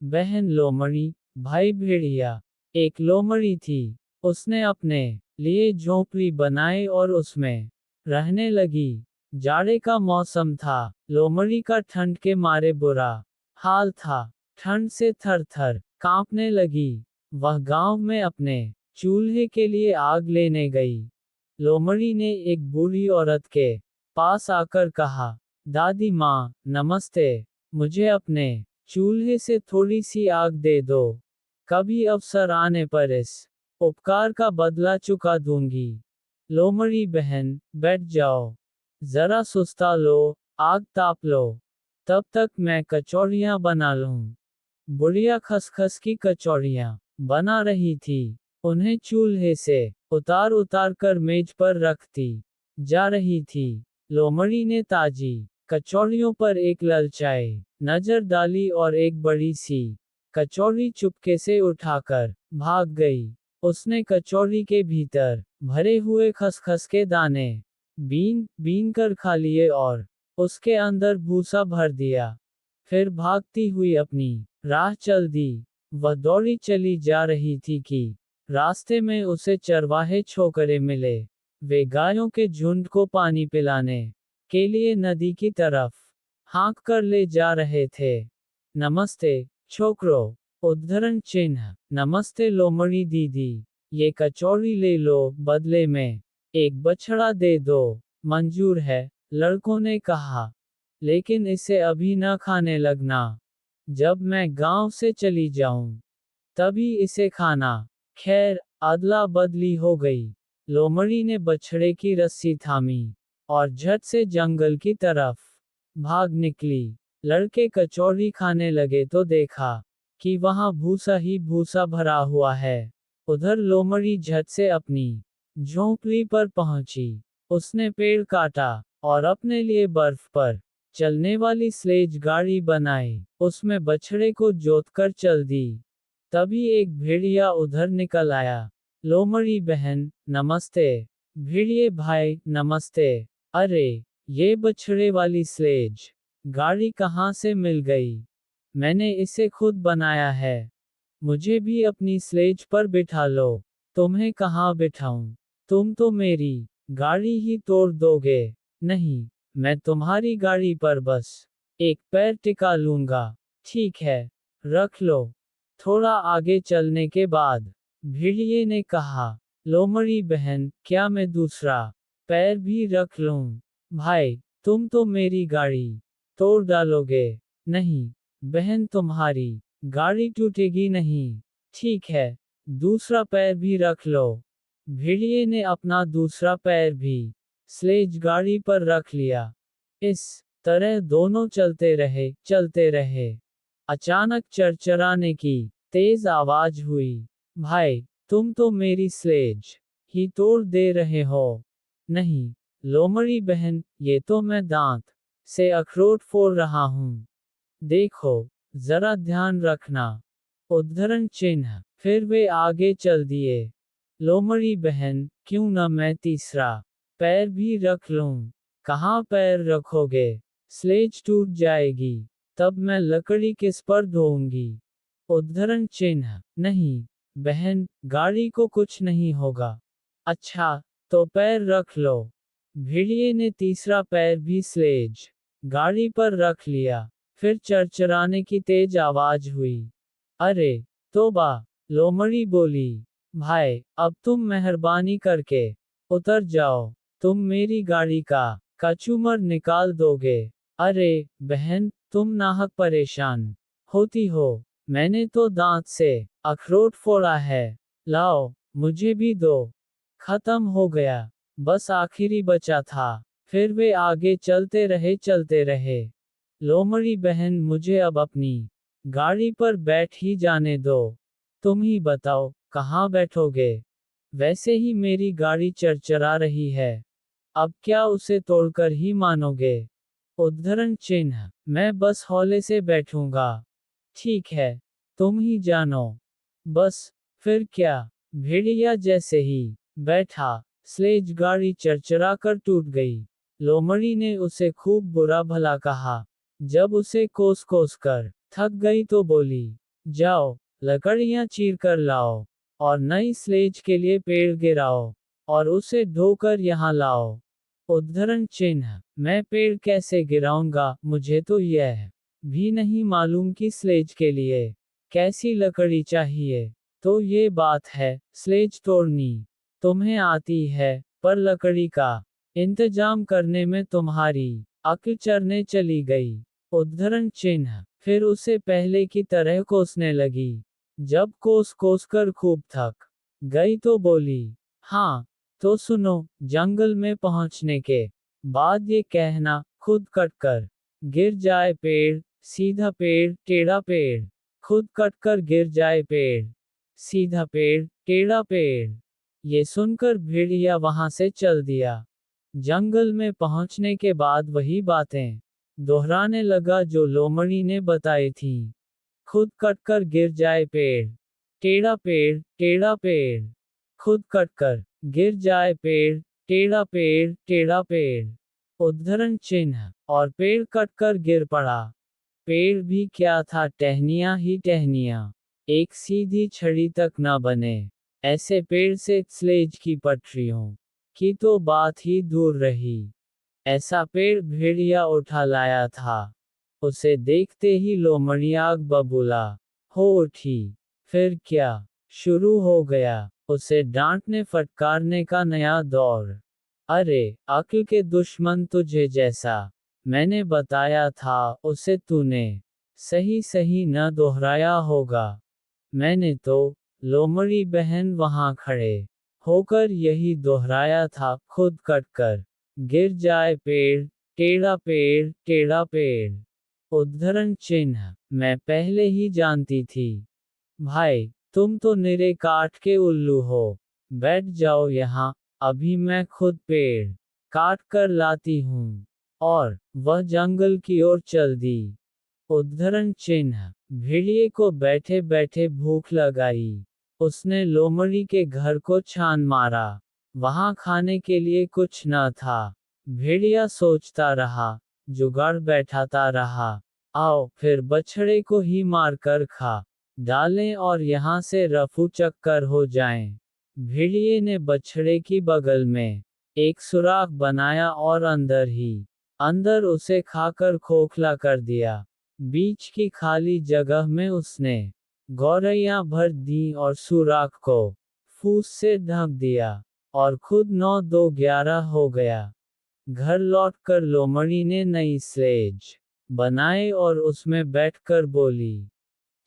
बहन लोमड़ी, भाई भेड़िया। एक लोमड़ी थी। उसने अपने लिए झोंपड़ी बनाई और उसमें रहने लगी। जाड़े का मौसम था। लोमड़ी का ठंड के मारे बुरा हाल था। ठंड से थर थर कांपने लगी। वह गांव में अपने चूल्हे के लिए आग लेने गई। लोमड़ी ने एक बूढ़ी औरत के पास आकर कहा, दादी माँ, नमस्ते। मुझे अपने चूल्हे से थोड़ी सी आग दे दो। कभी अवसर आने पर इस उपकार का बदला चुका दूंगी। लोमड़ी बहन, बैठ जाओ। जरा सुस्ता लो, आग ताप लो। तब तक मैं कचौड़ियाँ बना लूँ। बुढ़िया खसखस की कचौड़ियाँ बना रही थी। उन्हें चूल्हे से उतार उतार कर मेज पर रखती जा रही थी। लोमड़ी ने ताजी कचौड़ियों पर एक ललचाए नजर डाली और एक बड़ी सी कचौड़ी चुपके से उठाकर भाग गई। उसने कचौड़ी के भीतर भरे हुए खसखस के दाने बीन बीन कर खा लिए और उसके अंदर भूसा भर दिया। फिर भागती हुई अपनी राह चल दी। वह दौड़ी चली जा रही थी कि रास्ते में उसे चरवाहे छोकरे मिले। वे गायों के झुंड को पानी पिलाने के लिए नदी की तरफ हाँक कर ले जा रहे थे। नमस्ते छोकरो। उद्धरण चिन्ह। नमस्ते लोमड़ी दीदी। ये कचौड़ी ले लो, बदले में एक बछड़ा दे दो। मंजूर है, लड़कों ने कहा। लेकिन इसे अभी न खाने लगना। जब मैं गांव से चली जाऊं, तभी इसे खाना। खैर, अदला बदली हो गई। लोमड़ी ने बछड़े की रस्सी थामी और झट से जंगल की तरफ भाग निकली। लड़के कचौड़ी खाने लगे तो देखा कि वहां भूसा ही भूसा भरा हुआ है। उधर लोमड़ी झट से अपनी झोंपड़ी पर पहुंची। उसने पेड़ काटा और अपने लिए बर्फ पर चलने वाली स्लेज गाड़ी बनाई। उसमें बछड़े को जोतकर चल दी। तभी एक भेड़िया उधर निकल आया। लोमड़ी बहन, नमस्ते। भेड़िए भाई, नमस्ते। अरे, ये बछड़े वाली स्लेज गाड़ी कहाँ से मिल गई? मैंने इसे खुद बनाया है। मुझे भी अपनी स्लेज पर बिठा लो। तुम्हें कहाँ बिठाऊं? तुम तो मेरी गाड़ी ही तोड़ दोगे। नहीं, मैं तुम्हारी गाड़ी पर बस एक पैर टिका लूंगा। ठीक है, रख लो। थोड़ा आगे चलने के बाद भेड़िए ने कहा, लोमड़ी बहन, क्या मैं दूसरा पैर भी रख लूं? भाई, तुम तो मेरी गाड़ी तोड़ डालोगे। नहीं, बहन, तुम्हारी गाड़ी टूटेगी नहीं। ठीक है, दूसरा पैर भी रख लो। भेड़िए ने अपना दूसरा पैर भी स्लेज गाड़ी पर रख लिया। इस तरह दोनों चलते रहे। अचानक चरचराने की तेज आवाज हुई। भाई, तुम तो मेरी स्लेज ही तोड़ दे रहे हो। नहीं, लोमड़ी बहन, ये तो मैं दांत से अखरोट फोड़ रहा हूँ। देखो, जरा ध्यान रखना। उद्धरण चिन्ह। फिर वे आगे चल दिए। लोमड़ी बहन, क्यों न मैं तीसरा पैर भी रख लूं? कहाँ पैर रखोगे? स्लेज टूट जाएगी। तब मैं लकड़ी किस पर ढोऊंगी? उद्धरण चिन्ह। नहीं, बहन, गाड़ी को कुछ नहीं होगा। अच्छा, तो पैर रख लो। भेड़िए ने तीसरा पैर भी स्लेज गाड़ी पर रख लिया। फिर चरचराने की तेज आवाज हुई। अरे, तोबा! लोमड़ी बोली। भाई, अब तुम मेहरबानी करके उतर जाओ। तुम मेरी गाड़ी का कचूमर निकाल दोगे। अरे, बहन, तुम नाहक परेशान होती हो। मैंने तो दांत से अखरोट फोड़ा है। लाओ, मुझे भी दो। खत्म हो गया। बस आखिरी बचा था। फिर वे आगे चलते रहे। लोमड़ी बहन, मुझे अब अपनी गाड़ी पर बैठ ही जाने दो। तुम ही बताओ, कहाँ बैठोगे? वैसे ही मेरी गाड़ी चरचरा रही है। अब क्या उसे तोड़कर ही मानोगे? उद्धरण चिन्ह। मैं बस हौले से बैठूंगा। ठीक है, तुम ही जानो। बस, फिर क्या? भेड़िया जैसे ही बैठा, स्लेज गाड़ी चरचरा कर टूट गई। लोमड़ी ने उसे खूब बुरा भला कहा। जब उसे कोस कोस कर थक गई तो बोली, जाओ, लकड़ियां चीर कर लाओ, और नई स्लेज के लिए पेड़ गिराओ, और उसे ढोकर यहाँ लाओ। उद्धरण चिन्ह, मैं पेड़ कैसे गिराऊंगा, मुझे तो यह भी नहीं मालूम कि स्लेज के लिए कैसी लकड़ी चाहिए। तो ये बात है, स्लेज तोड़नी तुम्हें आती है, पर लकड़ी का इंतजाम करने में तुम्हारी अक्ल चरने चली गई। उद्धरण चिन्ह, फिर उसे पहले की तरह कोसने लगी। जब कोस कोस कर खूब थक गई तो बोली, हाँ, तो सुनो, जंगल में पहुंचने के बाद ये कहना, खुद कटकर गिर जाए पेड़, सीधा पेड़, टेढ़ा पेड़। खुद कटकर गिर जाए पेड़, सीधा पेड़, टेढ़ा पेड़। ये सुनकर भेड़िया वहां से चल दिया। जंगल में पहुंचने के बाद वही बातें दोहराने लगा जो लोमड़ी ने बताई थी। खुद कटकर गिर जाए पेड़, टेढ़ा पेड़, टेढ़ा पेड़। खुद कटकर गिर जाए पेड़, टेढ़ा पेड़, टेढ़ा पेड़। उद्धरण चिन्ह, और पेड़ कटकर गिर पड़ा। पेड़ भी क्या था, टहनियां ही टहनियां, एक सीधी छड़ी तक न बने। ऐसे पेड़ से स्लेज की पटरियों की तो बात ही दूर रही। ऐसा पेड़ भेड़िया उठा लाया था। उसे देखते ही लोमड़ी आग बबूला हो उठी। फिर क्या शुरू हो गया, उसे डांटने फटकारने का नया दौर। अरे, अक्ल के दुश्मन, तुझे जैसा मैंने बताया था उसे तूने सही सही न दोहराया होगा। मैंने तो, लोमड़ी बहन, वहां खड़े होकर यही दोहराया था, खुद कटकर गिर जाए पेड़, टेढ़ा पेड़, टेढ़ा पेड़। उद्धरण चिन्ह, मैं पहले ही जानती थी। भाई, तुम तो निरे काठ के उल्लू हो। बैठ जाओ यहाँ, अभी मैं खुद पेड़ काट कर लाती हूँ। और वह जंगल की ओर चल दी। उद्धरण चिन्ह, भेड़िए को बैठे बैठे भूख लगाई। उसने लोमड़ी के घर को छान मारा। वहां खाने के लिए कुछ न था। भेड़िया सोचता रहा, जुगाड़ बैठाता रहा, आओ फिर बछड़े को ही मार कर खा डालें और यहाँ से रफू चक्कर हो जाएं। भेड़िए ने बछड़े की बगल में एक सुराख बनाया और अंदर उसे खाकर खोखला कर दिया। बीच की खाली जगह में उसने गौरैया भर दी और सुराख को फूस से ढक दिया, और खुद 9-2-11 हो गया। घर लौटकर लोमड़ी ने नई स्लेज बनाए और उसमें बैठकर बोली,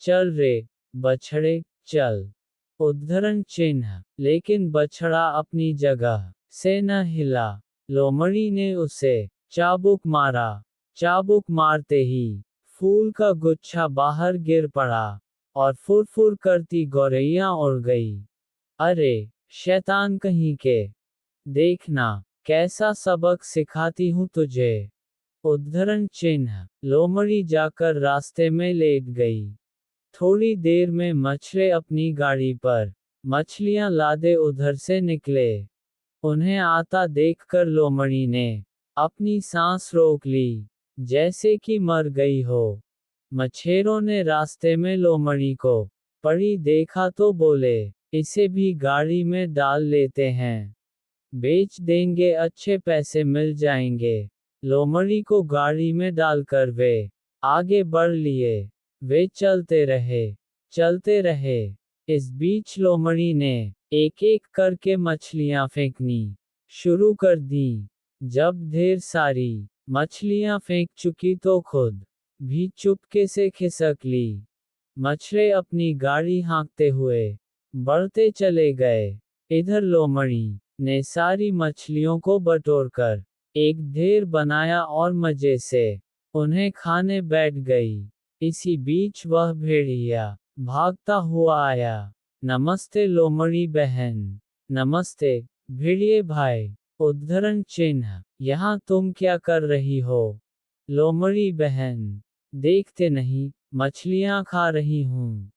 चल रे बछड़े, चल। उद्धरण चिन्ह, लेकिन बछड़ा अपनी जगह से न हिला। लोमड़ी ने उसे चाबुक मारा। चाबुक मारते ही फूल का गुच्छा बाहर गिर पड़ा, और फुरफुर करती गौरैया उड़ गई। अरे, शैतान कहीं के, देखना कैसा सबक सिखाती हूँ तुझे। उद्धरण चिन्ह, लोमड़ी जाकर रास्ते में लेट गई। थोड़ी देर में मछले अपनी गाड़ी पर मछलियां लादे उधर से निकले। उन्हें आता देखकर लोमड़ी ने अपनी सांस रोक ली, जैसे कि मर गई हो। मछेरों ने रास्ते में लोमड़ी को पड़ी देखा तो बोले, इसे भी गाड़ी में डाल लेते हैं, बेच देंगे, अच्छे पैसे मिल जाएंगे। लोमड़ी को गाड़ी में डालकर वे आगे बढ़ लिए। वे चलते रहे। इस बीच लोमड़ी ने एक एक करके मछलियां फेंकनी शुरू कर दी। जब ढेर सारी मछलियां फेंक चुकी तो खुद भी चुपके से खिसक ली। मछले अपनी गाड़ी हाँकते हुए बढ़ते चले गए। इधर लोमड़ी ने सारी मछलियों को बटोरकर एक ढेर बनाया और मजे से उन्हें खाने बैठ गई। इसी बीच वह भेड़िया भागता हुआ आया। नमस्ते लोमड़ी बहन। नमस्ते भेड़िए भाई। उद्धरण चिन्ह, यहाँ तुम क्या कर रही हो? लोमड़ी बहन, देखते नहीं, मछलियाँ खा रही हूँ।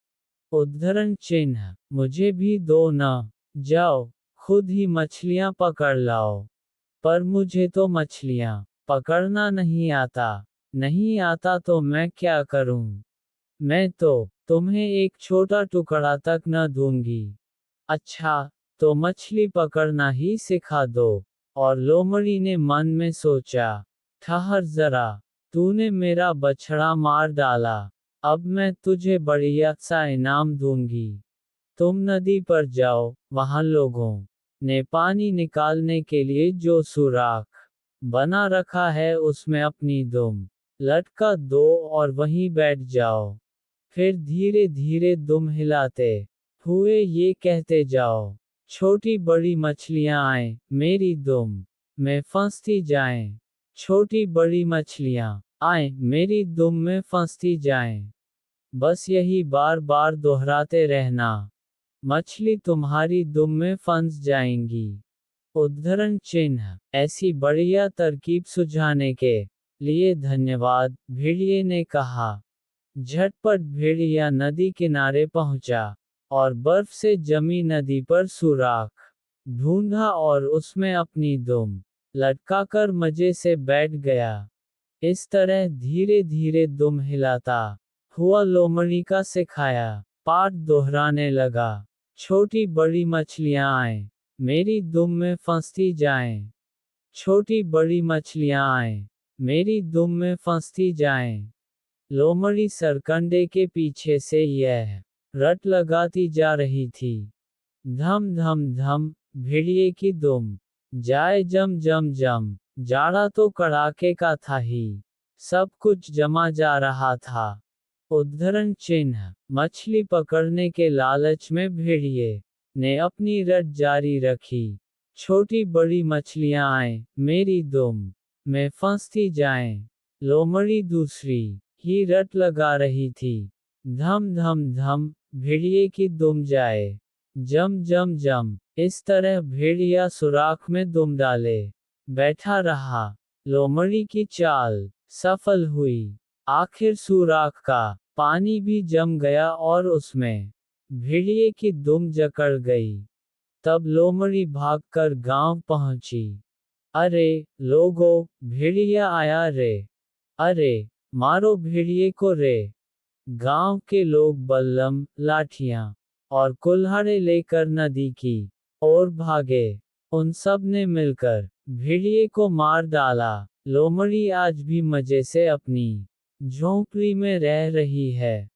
उद्धरण चिन्ह, मुझे भी दो न, जाओ खुद ही मछलियाँ पकड़ लाओ। पर मुझे तो मछलियाँ पकड़ना नहीं आता। नहीं आता तो मैं क्या करूँ? मैं तो तुम्हें एक छोटा टुकड़ा तक न दूंगी। अच्छा, तो मछली पकड़ना ही सिखा दो। और लोमड़ी ने मन में सोचा, ठहर जरा, तूने मेरा बछड़ा मार डाला, अब मैं तुझे बढ़िया सा इनाम दूंगी। तुम नदी पर जाओ, वहां लोगों ने पानी निकालने के लिए जो सुराख बना रखा है उसमें अपनी दुम लटका दो और वहीं बैठ जाओ। फिर धीरे धीरे दुम हिलाते हुए ये कहते जाओ, छोटी बड़ी मछलियां आए मेरी दुम में फंसती जाएं। छोटी बड़ी मछलियां आए मेरी दुम में फंसती जाएं। बस यही बार बार दोहराते रहना, मछली तुम्हारी दुम में फंस जाएंगी। उद्धरण चिन्ह। ऐसी बढ़िया तरकीब सुझाने के लिए धन्यवाद, भेड़िए ने कहा। झटपट भेड़िया नदी किनारे पहुंचा और बर्फ से जमी नदी पर सुराख ढूंढा और उसमें अपनी दुम लटकाकर मजे से बैठ गया। इस तरह धीरे धीरे दुम हिलाता हुआ लोमड़ी का सिखाया पाठ दोहराने लगा। छोटी बड़ी मछलियां आए मेरी दुम में फंसती जाएं। छोटी बड़ी मछलियां आए मेरी दुम में फंसती जाएं। लोमड़ी सरकंडे के पीछे से यह रट लगाती जा रही थी। धम धम धम, भेड़िए की दुम जाए जम जम जम। जाड़ा तो कड़ाके का था ही, सब कुछ जमा जा रहा था। उद्धरण चिन्ह। मछली पकड़ने के लालच में भेड़िए ने अपनी रट जारी रखी। छोटी बड़ी मछलियां आए मेरी दुम में फंसती जाएं। लोमड़ी दूसरी ही रट लगा रही थी। धम धम धम, भेड़िए की दुम जाए जम जम जम। इस तरह भेड़िया सुराख में दुम डाले बैठा रहा। लोमड़ी की चाल सफल हुई। आखिर सुराख का पानी भी जम गया और उसमें भेड़िए की दुम जकड़ गई। तब लोमड़ी भागकर गांव पहुंची। अरे लोगो, भेड़िया आया रे! अरे, मारो भेड़िए को रे! गांव के लोग बल्लम, लाठियां और कुल्हाड़े लेकर नदी की ओर भागे। उन सब ने मिलकर भेड़िए को मार डाला। लोमड़ी आज भी मजे से अपनी झोंपड़ी में रह रही है।